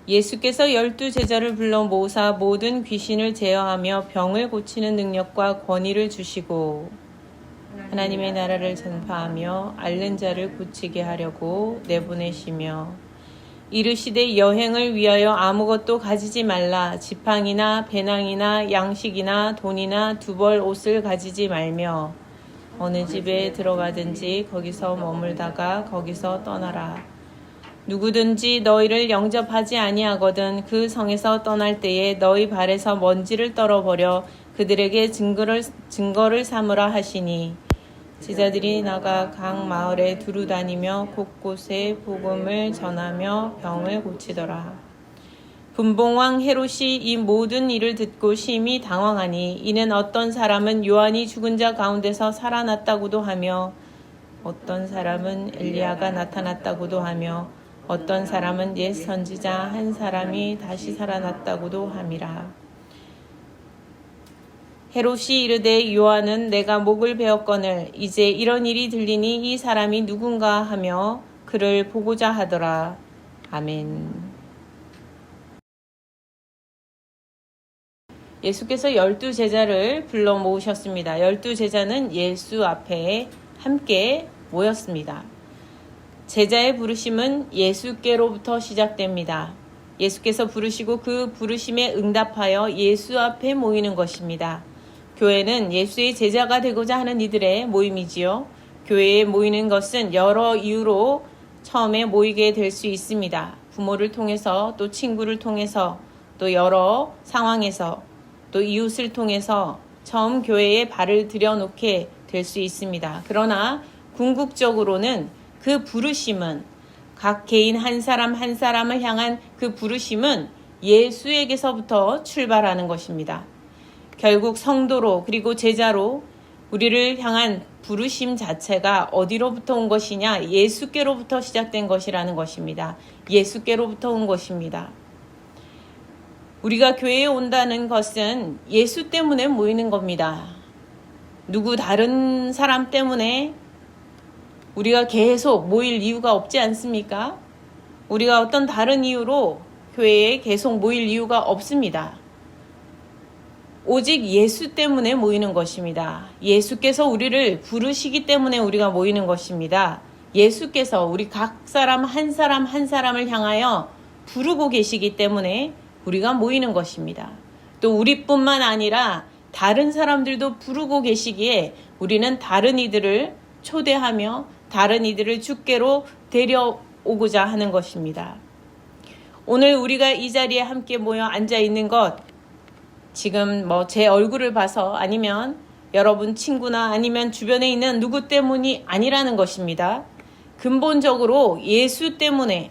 예수께서 12제자를 불러 모사 모든 귀신을 제어하며 병을 고치는 능력과 권위를 주시고 하나님의 나라를 전파하며 앓는 자를 고치게 하려고 내보내시며 이르시되 여행을 위하여 아무것도 가지지 말라. 지팡이나 배낭이나 양식이나 돈이나 두벌 옷을 가지지 말며 어느 집에 들어가든지 거기서 머물다가 거기서 떠나라. 누구든지 너희를 영접하지 아니하거든 그 성에서 떠날 때에 너희 발에서 먼지를 떨어버려 그들에게 증거를 삼으라 하시니 제자들이 나가 각 마을에 두루 다니며 곳곳에 복음을 전하며 병을 고치더라. 분봉왕 헤롯이 이 모든 일을 듣고 심히 당황하니 이는 어떤 사람은 요한이 죽은 자 가운데서 살아났다고도 하며 어떤 사람은 엘리야가 나타났다고도 하며 어떤 사람은 옛 선지자 한 사람이 다시 살아났다고도 함이라. 헤롯이 이르되 요한은 내가 목을 베었거늘 이제 이런 일이 들리니 이 사람이 누군가 하며 그를 보고자 하더라. 아멘. 예수께서 12제자를 불러 모으셨습니다. 12제자는 예수 앞에 함께 모였습니다. 제자의 부르심은 예수께로부터 시작됩니다. 예수께서 부르시고 그 부르심에 응답하여 예수 앞에 모이는 것입니다. 교회는 예수의 제자가 되고자 하는 이들의 모임이지요. 교회에 모이는 것은 여러 이유로 처음에 모이게 될 수 있습니다. 부모를 통해서 또 친구를 통해서 또 여러 상황에서 또 이웃을 통해서 처음 교회에 발을 들여놓게 될 수 있습니다. 그러나 궁극적으로는 그 부르심은 각 개인 한 사람 한 사람을 향한 그 부르심은 예수에게서부터 출발하는 것입니다. 결국 성도로 그리고 제자로 우리를 향한 부르심 자체가 어디로부터 온 것이냐? 예수께로부터 시작된 것이라는 것입니다. 예수께로부터 온 것입니다. 우리가 교회에 온다는 것은 예수 때문에 모이는 겁니다. 누구 다른 사람 때문에 우리가 계속 모일 이유가 없지 않습니까? 우리가 어떤 다른 이유로 교회에 계속 모일 이유가 없습니다. 오직 예수 때문에 모이는 것입니다. 예수께서 우리를 부르시기 때문에 우리가 모이는 것입니다. 예수께서 우리 각 사람 한 사람을 향하여 부르고 계시기 때문에 우리가 모이는 것입니다. 또 우리뿐만 아니라 다른 사람들도 부르고 계시기에 우리는 다른 이들을 초대하며 다른 이들을 주께로 데려오고자 하는 것입니다. 오늘 우리가 이 자리에 함께 모여 앉아 있는 것, 지금 제 얼굴을 봐서 아니면 여러분 친구나 아니면 주변에 있는 누구 때문이 아니라는 것입니다. 근본적으로 예수 때문에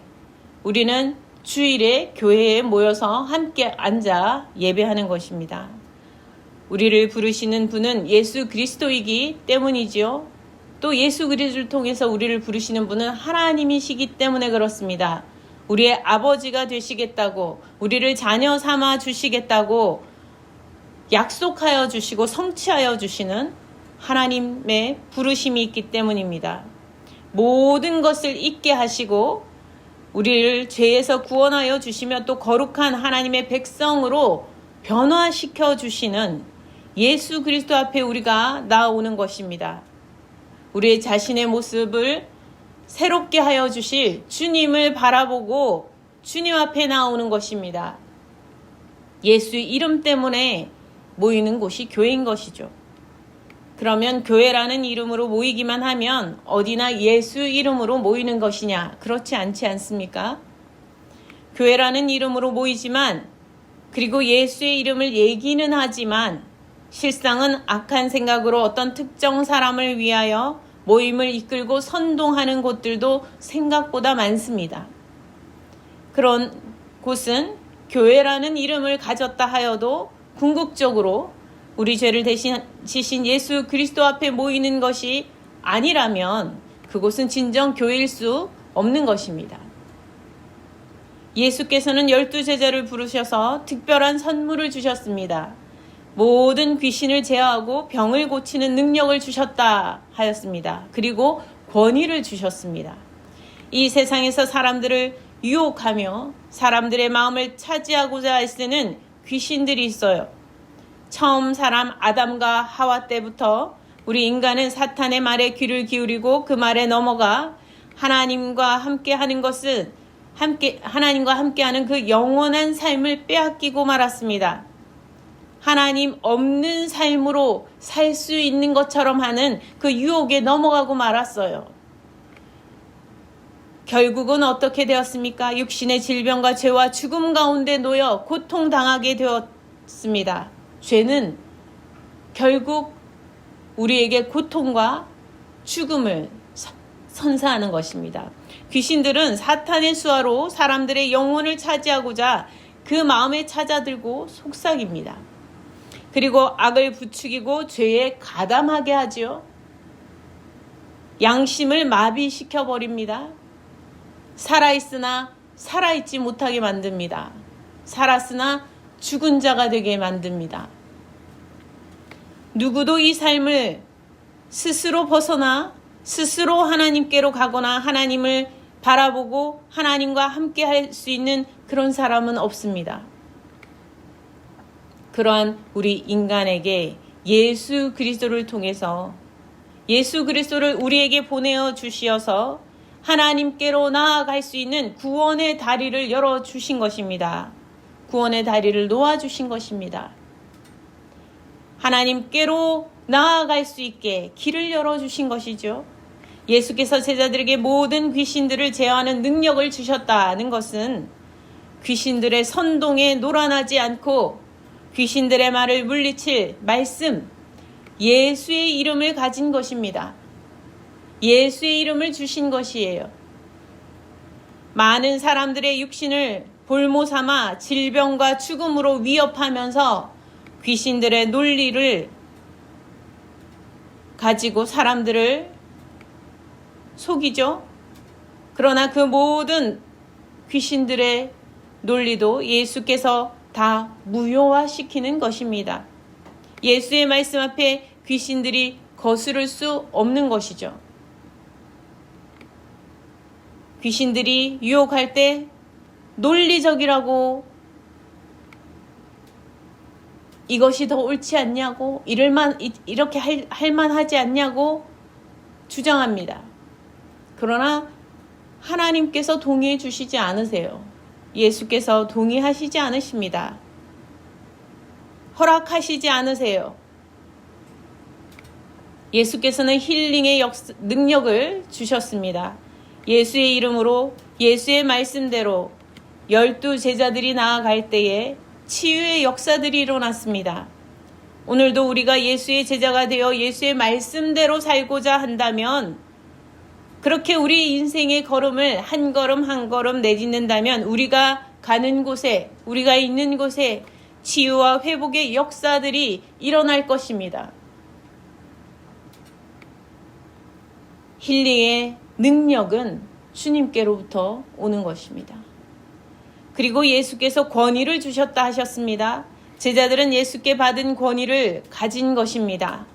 우리는 주일에 교회에 모여서 함께 앉아 예배하는 것입니다. 우리를 부르시는 분은 예수 그리스도이기 때문이지요. 또 예수 그리스도를 통해서 우리를 부르시는 분은 하나님이시기 때문에 그렇습니다. 우리의 아버지가 되시겠다고, 우리를 자녀 삼아 주시겠다고 약속하여 주시고 성취하여 주시는 하나님의 부르심이 있기 때문입니다. 모든 것을 잊게 하시고 우리를 죄에서 구원하여 주시며 또 거룩한 하나님의 백성으로 변화시켜 주시는 예수 그리스도 앞에 우리가 나아오는 것입니다. 우리의 자신의 모습을 새롭게 하여 주실 주님을 바라보고 주님 앞에 나오는 것입니다. 예수 이름 때문에 모이는 곳이 교회인 것이죠. 그러면 교회라는 이름으로 모이기만 하면 어디나 예수 이름으로 모이는 것이냐? 그렇지 않지 않습니까? 교회라는 이름으로 모이지만 그리고 예수의 이름을 얘기는 하지만 실상은 악한 생각으로 어떤 특정 사람을 위하여 모임을 이끌고 선동하는 곳들도 생각보다 많습니다. 그런 곳은 교회라는 이름을 가졌다 하여도 궁극적으로 우리 죄를 대신 지신 예수 그리스도 앞에 모이는 것이 아니라면 그곳은 진정 교회일 수 없는 것입니다. 예수께서는 12제자를 부르셔서 특별한 선물을 주셨습니다. 모든 귀신을 제어하고 병을 고치는 능력을 주셨다 하였습니다. 그리고 권위를 주셨습니다. 이 세상에서 사람들을 유혹하며 사람들의 마음을 차지하고자 애쓰는 귀신들이 있어요. 처음 사람 아담과 하와 때부터 우리 인간은 사탄의 말에 귀를 기울이고 그 말에 넘어가 하나님과 함께하는 하나님과 함께하는 그 영원한 삶을 빼앗기고 말았습니다. 하나님 없는 삶으로 살 수 있는 것처럼 하는 그 유혹에 넘어가고 말았어요. 결국은 어떻게 되었습니까? 육신의 질병과 죄와 죽음 가운데 놓여 고통당하게 되었습니다. 죄는 결국 우리에게 고통과 죽음을 선사하는 것입니다. 귀신들은 사탄의 수하로 사람들의 영혼을 차지하고자 그 마음에 찾아들고 속삭입니다. 그리고 악을 부추기고 죄에 가담하게 하지요. 양심을 마비시켜버립니다. 살아있으나 살아있지 못하게 만듭니다. 살았으나 죽은 자가 되게 만듭니다. 누구도 이 삶을 스스로 벗어나 스스로 하나님께로 가거나 하나님을 바라보고 하나님과 함께 할 수 있는 그런 사람은 없습니다. 그러한 우리 인간에게 예수 그리스도를 통해서 예수 그리스도를 우리에게 보내어 주시어서 하나님께로 나아갈 수 있는 구원의 다리를 열어주신 것입니다. 구원의 다리를 놓아주신 것입니다. 하나님께로 나아갈 수 있게 길을 열어주신 것이죠. 예수께서 제자들에게 모든 귀신들을 제어하는 능력을 주셨다는 것은 귀신들의 선동에 놀아나지 않고 귀신들의 말을 물리칠 말씀, 예수의 이름을 가진 것입니다. 예수의 이름을 주신 것이에요. 많은 사람들의 육신을 볼모 삼아 질병과 죽음으로 위협하면서 귀신들의 논리를 가지고 사람들을 속이죠. 그러나 그 모든 귀신들의 논리도 예수께서 다 무효화시키는 것입니다. 예수의 말씀 앞에 귀신들이 거스를 수 없는 것이죠. 귀신들이 유혹할 때 논리적이라고 이것이 더 옳지 않냐고 이렇게 할 만하지 않냐고 주장합니다. 그러나 하나님께서 동의해 주시지 않으세요. 예수께서 동의하시지 않으십니다. 허락하시지 않으세요. 예수께서는 힐링의 능력을 주셨습니다. 예수의 이름으로 예수의 말씀대로 12 제자들이 나아갈 때에 치유의 역사들이 일어났습니다. 오늘도 우리가 예수의 제자가 되어 예수의 말씀대로 살고자 한다면, 그렇게 우리 인생의 걸음을 한 걸음 한 걸음 내딛는다면 우리가 가는 곳에, 우리가 있는 곳에 치유와 회복의 역사들이 일어날 것입니다. 힐링의 능력은 주님께로부터 오는 것입니다. 그리고 예수께서 권위를 주셨다 하셨습니다. 제자들은 예수께 받은 권위를 가진 것입니다.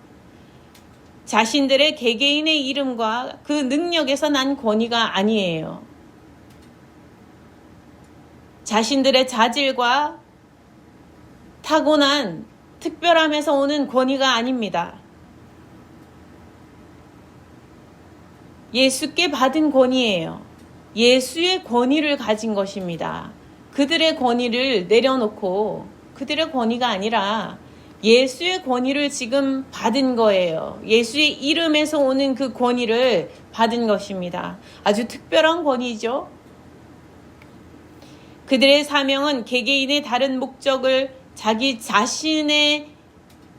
자신들의 개개인의 이름과 그 능력에서 난 권위가 아니에요. 자신들의 자질과 타고난 특별함에서 오는 권위가 아닙니다. 예수께 받은 권위예요. 예수의 권위를 가진 것입니다. 그들의 권위를 내려놓고 그들의 권위가 아니라 예수의 권위를 지금 받은 거예요. 예수의 이름에서 오는 그 권위를 받은 것입니다. 아주 특별한 권위죠. 그들의 사명은 개개인의 다른 목적을 자기 자신의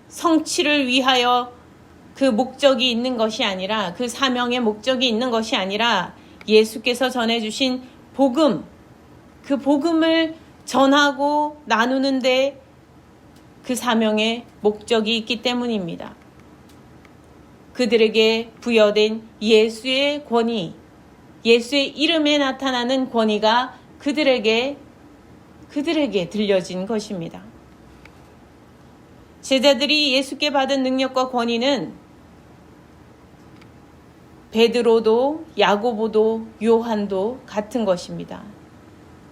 성취를 위하여 그 목적이 있는 것이 아니라, 그 사명의 목적이 있는 것이 아니라 예수께서 전해주신 복음, 그 복음을 전하고 나누는데 그 사명의 목적이 있기 때문입니다. 그들에게 부여된 예수의 권위, 예수의 이름에 나타나는 권위가 그들에게 들려진 것입니다. 제자들이 예수께 받은 능력과 권위는 베드로도 야고보도 요한도 같은 것입니다.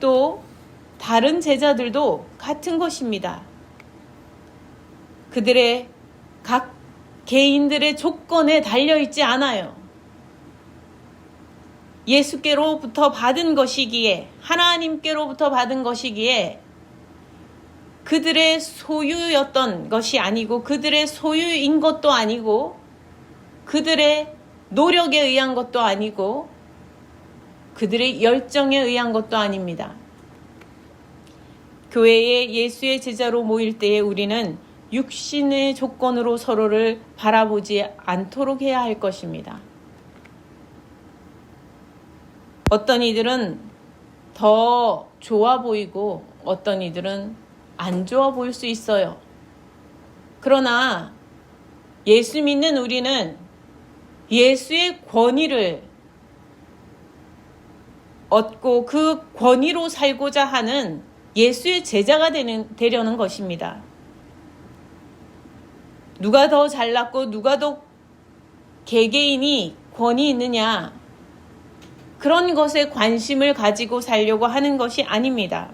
또 다른 제자들도 같은 것입니다. 그들의 각 개인들의 조건에 달려있지 않아요. 예수께로부터 받은 것이기에, 하나님께로부터 받은 것이기에 그들의 소유였던 것이 아니고, 그들의 소유인 것도 아니고, 그들의 노력에 의한 것도 아니고, 그들의 열정에 의한 것도 아닙니다. 교회에 예수의 제자로 모일 때에 우리는 육신의 조건으로 서로를 바라보지 않도록 해야 할 것입니다. 어떤 이들은 더 좋아 보이고 어떤 이들은 안 좋아 보일 수 있어요. 그러나 예수 믿는 우리는 예수의 권위를 얻고 그 권위로 살고자 하는 예수의 제자가 되려는 것입니다. 누가 더 잘났고 누가 더 개개인이 권위 있느냐, 그런 것에 관심을 가지고 살려고 하는 것이 아닙니다.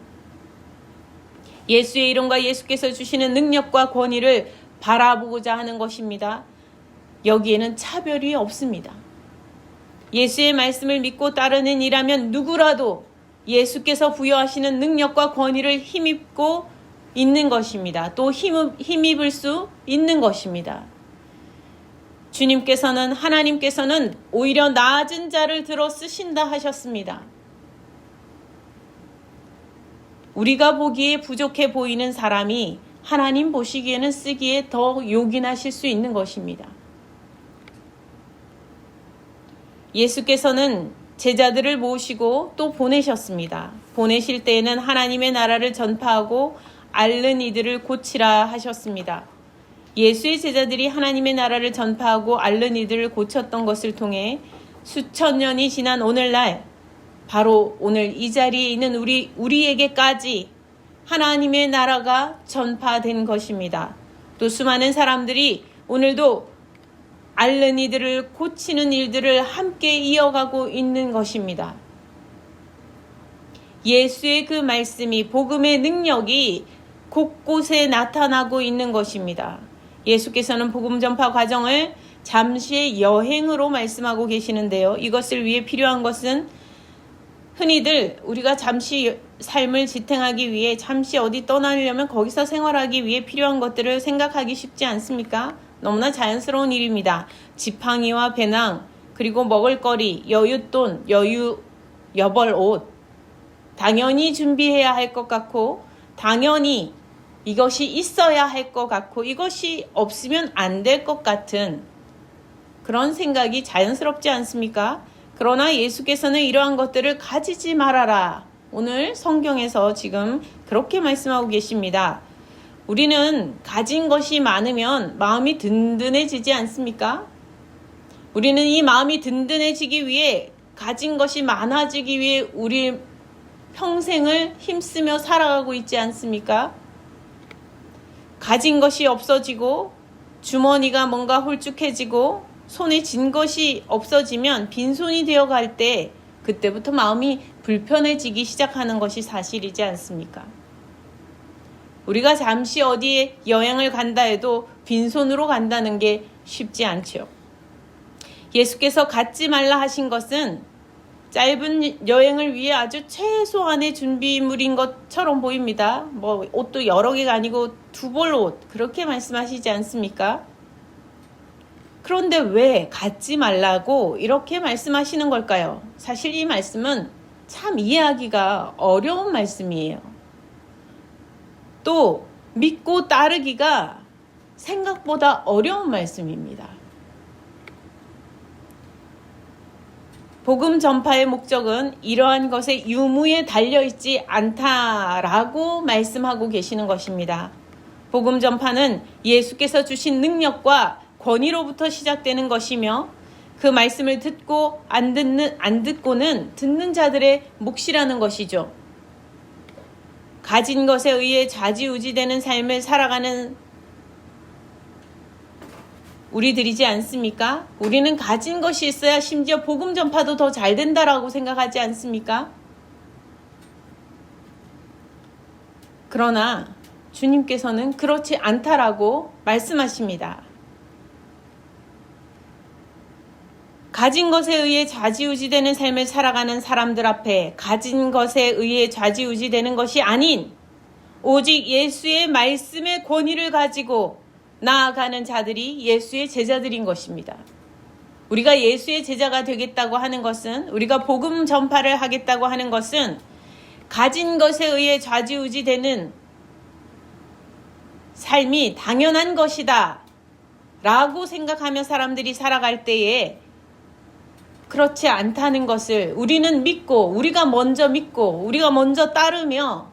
예수의 이름과 예수께서 주시는 능력과 권위를 바라보고자 하는 것입니다. 여기에는 차별이 없습니다. 예수의 말씀을 믿고 따르는 이라면 누구라도 예수께서 부여하시는 능력과 권위를 힘입고 있는 것입니다. 또 힘입을 수 있는 것입니다. 주님께서는, 하나님께서는 오히려 낮은 자를 들어 쓰신다 하셨습니다. 우리가 보기에 부족해 보이는 사람이 하나님 보시기에는 쓰기에 더 요긴하실 수 있는 것입니다. 예수께서는 제자들을 모으시고 또 보내셨습니다. 보내실 때에는 하나님의 나라를 전파하고 앓는 이들을 고치라 하셨습니다. 예수의 제자들이 하나님의 나라를 전파하고 앓는 이들을 고쳤던 것을 통해 수천 년이 지난 오늘날, 바로 오늘 이 자리에 있는 우리에게까지 하나님의 나라가 전파된 것입니다. 또 수많은 사람들이 오늘도 앓는 이들을 고치는 일들을 함께 이어가고 있는 것입니다. 예수의 그 말씀이, 복음의 능력이 곳곳에 나타나고 있는 것입니다. 예수께서는 복음 전파 과정을 잠시의 여행으로 말씀하고 계시는데요. 이것을 위해 필요한 것은 흔히들 우리가 잠시 삶을 지탱하기 위해, 잠시 어디 떠나려면 거기서 생활하기 위해 필요한 것들을 생각하기 쉽지 않습니까? 너무나 자연스러운 일입니다. 지팡이와 배낭, 그리고 먹을거리, 여윳돈, 여벌 옷, 당연히 준비해야 할 것 같고, 당연히 이것이 있어야 할 것 같고, 이것이 없으면 안 될 것 같은 그런 생각이 자연스럽지 않습니까? 그러나 예수께서는 이러한 것들을 가지지 말아라. 오늘 성경에서 지금 그렇게 말씀하고 계십니다. 우리는 가진 것이 많으면 마음이 든든해지지 않습니까? 우리는 이 마음이 든든해지기 위해, 가진 것이 많아지기 위해 우리 평생을 힘쓰며 살아가고 있지 않습니까? 가진 것이 없어지고 주머니가 뭔가 홀쭉해지고 손에 쥔 것이 없어지면 빈손이 되어갈 때, 그때부터 마음이 불편해지기 시작하는 것이 사실이지 않습니까? 우리가 잠시 어디에 여행을 간다 해도 빈손으로 간다는 게 쉽지 않죠. 예수께서 갖지 말라 하신 것은 짧은 여행을 위해 아주 최소한의 준비물인 것처럼 보입니다. 옷도 여러 개가 아니고 두 벌 옷, 그렇게 말씀하시지 않습니까? 그런데 왜 갖지 말라고 이렇게 말씀하시는 걸까요? 사실 이 말씀은 참 이해하기가 어려운 말씀이에요. 또 믿고 따르기가 생각보다 어려운 말씀입니다. 복음 전파의 목적은 이러한 것의 유무에 달려있지 않다라고 말씀하고 계시는 것입니다. 복음 전파는 예수께서 주신 능력과 권위로부터 시작되는 것이며, 그 말씀을 듣고 안 듣고는 듣는 자들의 몫이라는 것이죠. 가진 것에 의해 좌지우지되는 삶을 살아가는 우리들이지 않습니까? 우리는 가진 것이 있어야 심지어 복음 전파도 더 잘 된다라고 생각하지 않습니까? 그러나 주님께서는 그렇지 않다라고 말씀하십니다. 가진 것에 의해 좌지우지되는 삶을 살아가는 사람들 앞에 가진 것에 의해 좌지우지되는 것이 아닌 오직 예수의 말씀의 권위를 가지고 나아가는 자들이 예수의 제자들인 것입니다. 우리가 예수의 제자가 되겠다고 하는 것은, 우리가 복음 전파를 하겠다고 하는 것은 가진 것에 의해 좌지우지되는 삶이 당연한 것이다 라고 생각하며 사람들이 살아갈 때에 그렇지 않다는 것을 우리는 믿고, 우리가 먼저 따르며,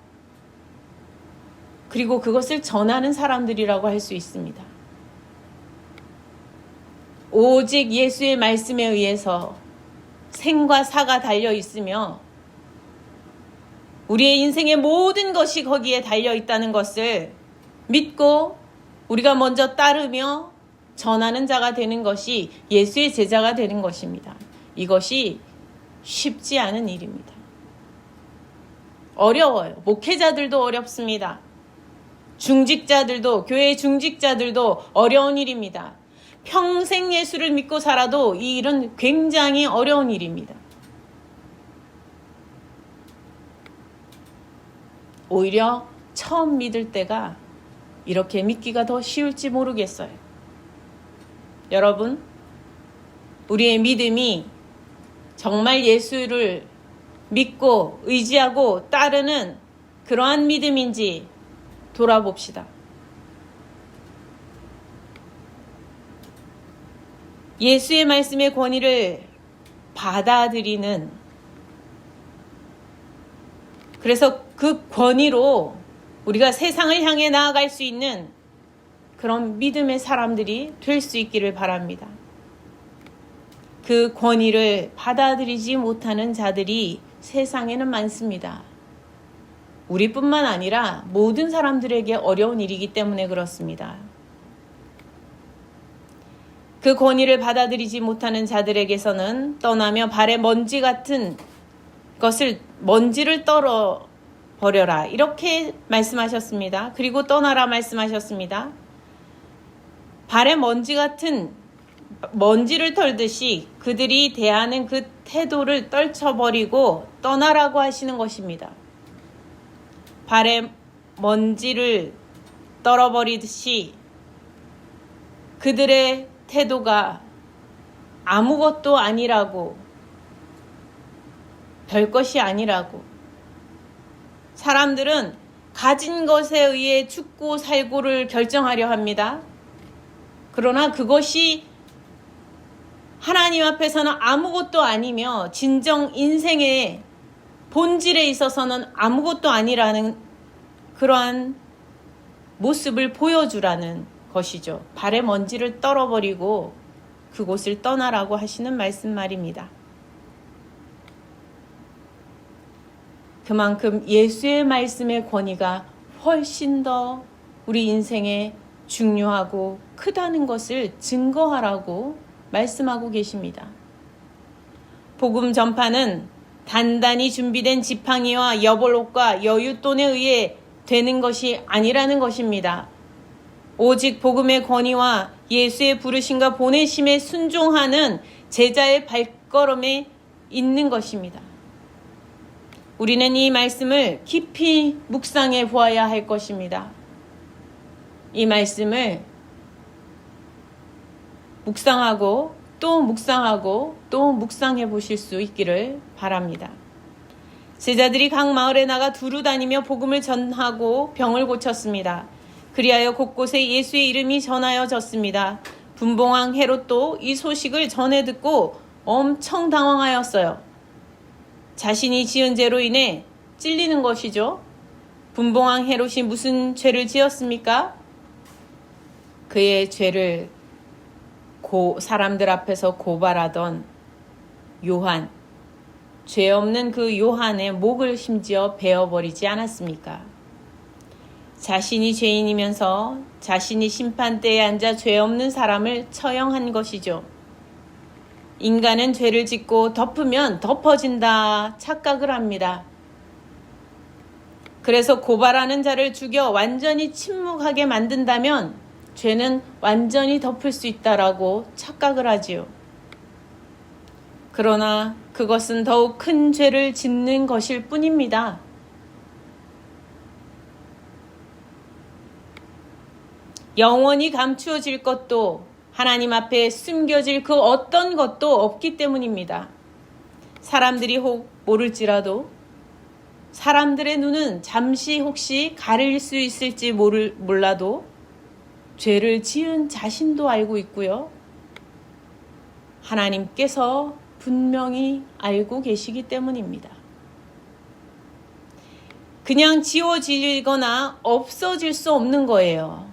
그리고 그것을 전하는 사람들이라고 할 수 있습니다. 오직 예수의 말씀에 의해서 생과 사가 달려 있으며 우리의 인생의 모든 것이 거기에 달려 있다는 것을 믿고 우리가 먼저 따르며 전하는 자가 되는 것이 예수의 제자가 되는 것입니다. 이것이 쉽지 않은 일입니다. 어려워요. 목회자들도 어렵습니다. 중직자들도, 교회 중직자들도 어려운 일입니다. 평생 예수를 믿고 살아도 이 일은 굉장히 어려운 일입니다. 오히려 처음 믿을 때가 이렇게 믿기가 더 쉬울지 모르겠어요. 여러분, 우리의 믿음이 정말 예수를 믿고 의지하고 따르는 그러한 믿음인지 돌아봅시다. 예수의 말씀의 권위를 받아들이는, 그래서 그 권위로 우리가 세상을 향해 나아갈 수 있는 그런 믿음의 사람들이 될 수 있기를 바랍니다. 그 권위를 받아들이지 못하는 자들이 세상에는 많습니다. 우리뿐만 아니라 모든 사람들에게 어려운 일이기 때문에 그렇습니다. 그 권위를 받아들이지 못하는 자들에게서는 떠나며 발에 먼지 같은 것을, 먼지를 떨어 버려라, 이렇게 말씀하셨습니다. 그리고 떠나라 말씀하셨습니다. 발에 먼지 같은 먼지를 털듯이 그들이 대하는 그 태도를 떨쳐버리고 떠나라고 하시는 것입니다. 발에 먼지를 떨어버리듯이 그들의 태도가 아무것도 아니라고, 별것이 아니라고, 사람들은 가진 것에 의해 죽고 살고를 결정하려 합니다. 그러나 그것이 하나님 앞에서는 아무것도 아니며 진정 인생의 본질에 있어서는 아무것도 아니라는 그러한 모습을 보여주라는 것이죠. 발에 먼지를 떨어버리고 그곳을 떠나라고 하시는 말씀 말입니다. 그만큼 예수의 말씀의 권위가 훨씬 더 우리 인생에 중요하고 크다는 것을 증거하라고 말씀하고 계십니다. 복음 전파는 단단히 준비된 지팡이와 여벌옷과 여윳돈에 의해 되는 것이 아니라는 것입니다. 오직 복음의 권위와 예수의 부르심과 보내심에 순종하는 제자의 발걸음에 있는 것입니다. 우리는 이 말씀을 깊이 묵상해 보아야 할 것입니다. 이 말씀을 묵상하고 또 묵상하고 또 묵상해 보실 수 있기를 바랍니다. 제자들이 각 마을에 나가 두루 다니며 복음을 전하고 병을 고쳤습니다. 그리하여 곳곳에 예수의 이름이 전하여졌습니다. 분봉왕 헤롯도 이 소식을 전해 듣고 엄청 당황하였어요. 자신이 지은 죄로 인해 찔리는 것이죠. 분봉왕 헤롯이 무슨 죄를 지었습니까? 그의 죄를 사람들 앞에서 고발하던 요한, 죄 없는 그 요한의 목을 심지어 베어버리지 않았습니까? 자신이 죄인이면서 자신이 심판대에 앉아 죄 없는 사람을 처형한 것이죠. 인간은 죄를 짓고 덮으면 덮어진다 착각을 합니다. 그래서 고발하는 자를 죽여 완전히 침묵하게 만든다면 죄는 완전히 덮을 수 있다라고 착각을 하지요. 그러나 그것은 더욱 큰 죄를 짓는 것일 뿐입니다. 영원히 감추어질 것도 하나님 앞에 숨겨질 그 어떤 것도 없기 때문입니다. 사람들이 혹 모를지라도 사람들의 눈은 잠시 혹시 가릴 수 있을지 몰라도 죄를 지은 자신도 알고 있고요. 하나님께서 분명히 알고 계시기 때문입니다. 그냥 지워지거나 없어질 수 없는 거예요.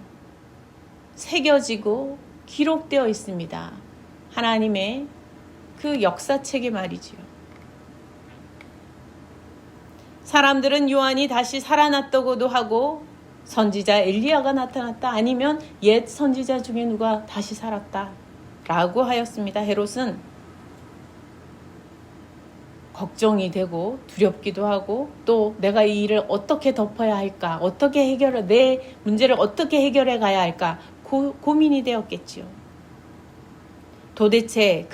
새겨지고 기록되어 있습니다. 하나님의 그 역사책에 말이지요. 사람들은 요한이 다시 살아났다고도 하고 선지자 엘리야가 나타났다, 아니면 옛 선지자 중에 누가 다시 살았다 라고 하였습니다. 헤롯은 걱정이 되고 두렵기도 하고 또 내가 이 일을 어떻게 덮어야 할까, 내 문제를 어떻게 해결해 가야 할까 고민이 되었겠지요. 도대체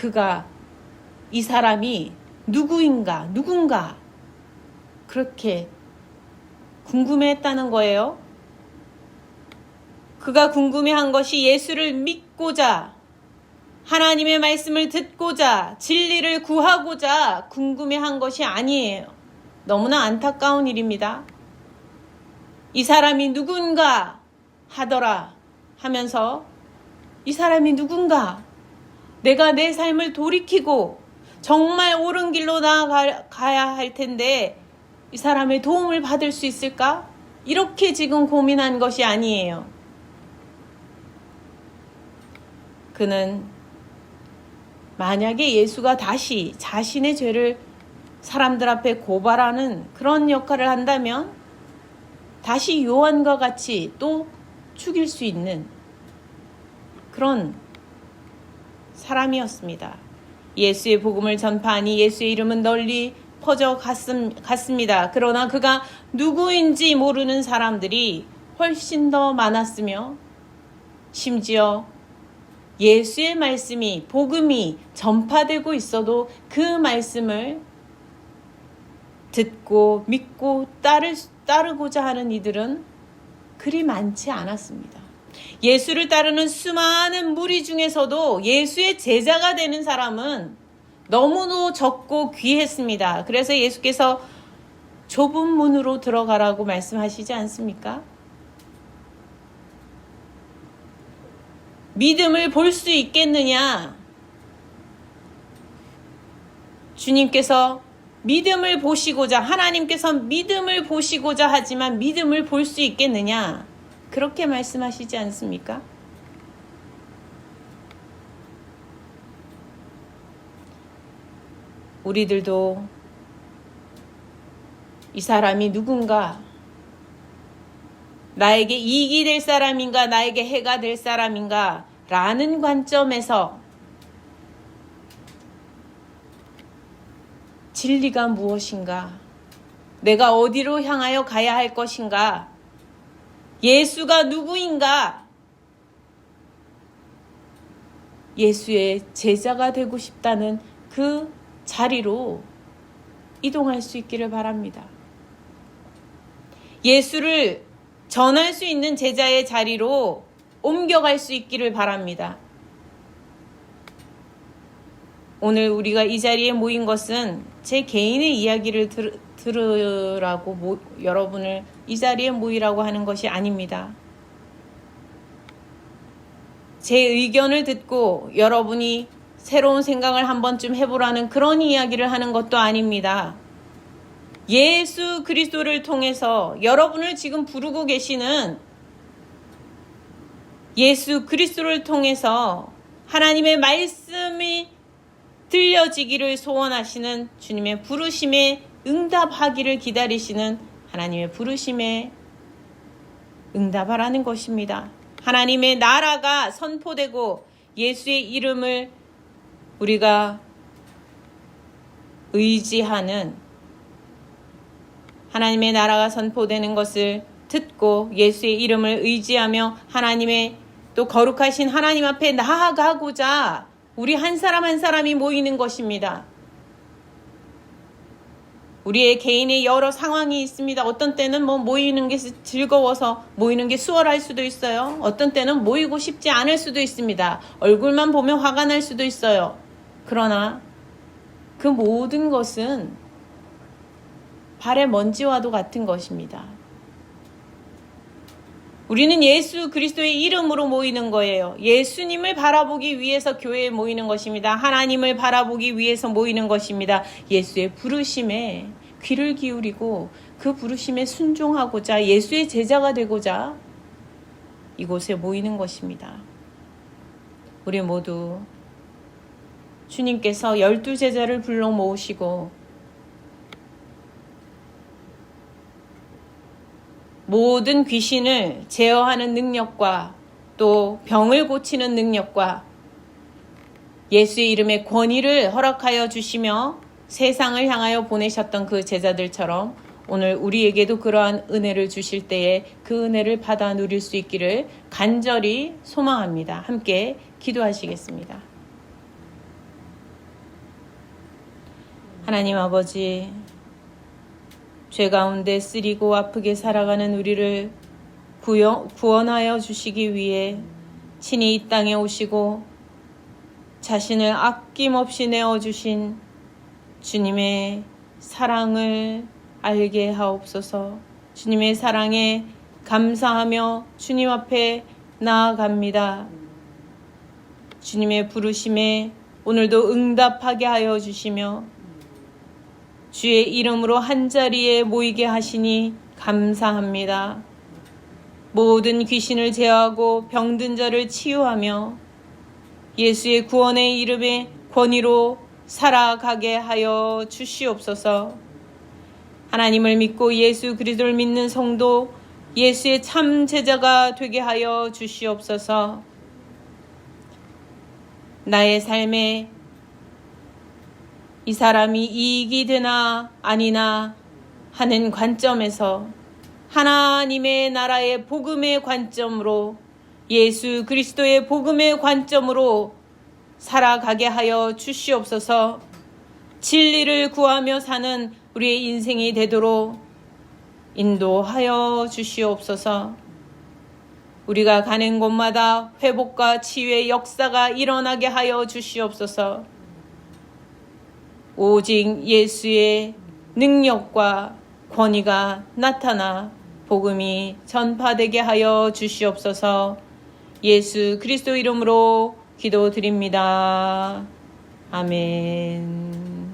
이 사람이 누군가 그렇게 궁금해했다는 거예요. 그가 궁금해한 것이 예수를 믿고자, 하나님의 말씀을 듣고자, 진리를 구하고자 궁금해한 것이 아니에요. 너무나 안타까운 일입니다. 이 사람이 누군가 하더라 하면서 이 사람이 누군가, 내가 내 삶을 돌이키고 정말 옳은 길로 나아가야 할 텐데 이 사람의 도움을 받을 수 있을까? 이렇게 지금 고민한 것이 아니에요. 그는 만약에 예수가 다시 자신의 죄를 사람들 앞에 고발하는 그런 역할을 한다면 다시 요한과 같이 또 죽일 수 있는 그런 사람이었습니다. 예수의 복음을 전파하니 예수의 이름은 널리 퍼져 갔습니다. 그러나 그가 누구인지 모르는 사람들이 훨씬 더 많았으며 심지어 예수의 말씀이, 복음이 전파되고 있어도 그 말씀을 듣고 믿고 따르고자 하는 이들은 그리 많지 않았습니다. 예수를 따르는 수많은 무리 중에서도 예수의 제자가 되는 사람은 너무도 적고 귀했습니다. 그래서 예수께서 좁은 문으로 들어가라고 말씀하시지 않습니까? 믿음을 볼 수 있겠느냐? 주님께서 믿음을 보시고자, 하나님께서 믿음을 보시고자 하지만 믿음을 볼 수 있겠느냐? 그렇게 말씀하시지 않습니까? 우리들도 이 사람이 누군가, 나에게 이익이 될 사람인가, 나에게 해가 될 사람인가 라는 관점에서 진리가 무엇인가, 내가 어디로 향하여 가야 할 것인가, 예수가 누구인가, 예수의 제자가 되고 싶다는 그 자리로 이동할 수 있기를 바랍니다. 예수를 전할 수 있는 제자의 자리로 옮겨갈 수 있기를 바랍니다. 오늘 우리가 이 자리에 모인 것은 제 개인의 이야기를 들으라고 여러분을 이 자리에 모이라고 하는 것이 아닙니다. 제 의견을 듣고 여러분이 새로운 생각을 한 번쯤 해보라는 그런 이야기를 하는 것도 아닙니다. 예수 그리스도를 통해서 여러분을 지금 부르고 계시는 예수 그리스도를 통해서 하나님의 말씀이 들려지기를 소원하시는 주님의 부르심에 응답하기를 기다리시는 하나님의 부르심에 응답하라는 것입니다. 하나님의 나라가 선포되고 예수의 이름을 우리가 의지하는 하나님의 나라가 선포되는 것을 듣고 예수의 이름을 의지하며 하나님의 또 거룩하신 하나님 앞에 나아가고자 우리 한 사람 한 사람이 모이는 것입니다. 우리의 개인의 여러 상황이 있습니다. 어떤 때는 모이는 게 즐거워서 모이는 게 수월할 수도 있어요. 어떤 때는 모이고 싶지 않을 수도 있습니다. 얼굴만 보면 화가 날 수도 있어요. 그러나 그 모든 것은 발의 먼지와도 같은 것입니다. 우리는 예수 그리스도의 이름으로 모이는 거예요. 예수님을 바라보기 위해서 교회에 모이는 것입니다. 하나님을 바라보기 위해서 모이는 것입니다. 예수의 부르심에 귀를 기울이고 그 부르심에 순종하고자 예수의 제자가 되고자 이곳에 모이는 것입니다. 우리 모두 주님께서 12제자를 불러 모으시고 모든 귀신을 제어하는 능력과 또 병을 고치는 능력과 예수의 이름의 권위를 허락하여 주시며 세상을 향하여 보내셨던 그 제자들처럼 오늘 우리에게도 그러한 은혜를 주실 때에 그 은혜를 받아 누릴 수 있기를 간절히 소망합니다. 함께 기도하시겠습니다. 하나님 아버지, 죄 가운데 쓰리고 아프게 살아가는 우리를 구원하여 주시기 위해 친히 이 땅에 오시고 자신을 아낌없이 내어주신 주님의 사랑을 알게 하옵소서. 주님의 사랑에 감사하며 주님 앞에 나아갑니다. 주님의 부르심에 오늘도 응답하게 하여 주시며 주의 이름으로 한자리에 모이게 하시니 감사합니다. 모든 귀신을 제어하고 병든 자를 치유하며 예수의 구원의 이름에 권위로 살아가게 하여 주시옵소서. 하나님을 믿고 예수 그리스도를 믿는 성도, 예수의 참 제자가 되게 하여 주시옵소서. 나의 삶에 이 사람이 이익이 되나 아니나 하는 관점에서 하나님의 나라의 복음의 관점으로 예수 그리스도의 복음의 관점으로 살아가게 하여 주시옵소서. 진리를 구하며 사는 우리의 인생이 되도록 인도하여 주시옵소서. 우리가 가는 곳마다 회복과 치유의 역사가 일어나게 하여 주시옵소서. 오직 예수의 능력과 권위가 나타나 복음이 전파되게 하여 주시옵소서. 예수 그리스도 이름으로 기도드립니다. 아멘.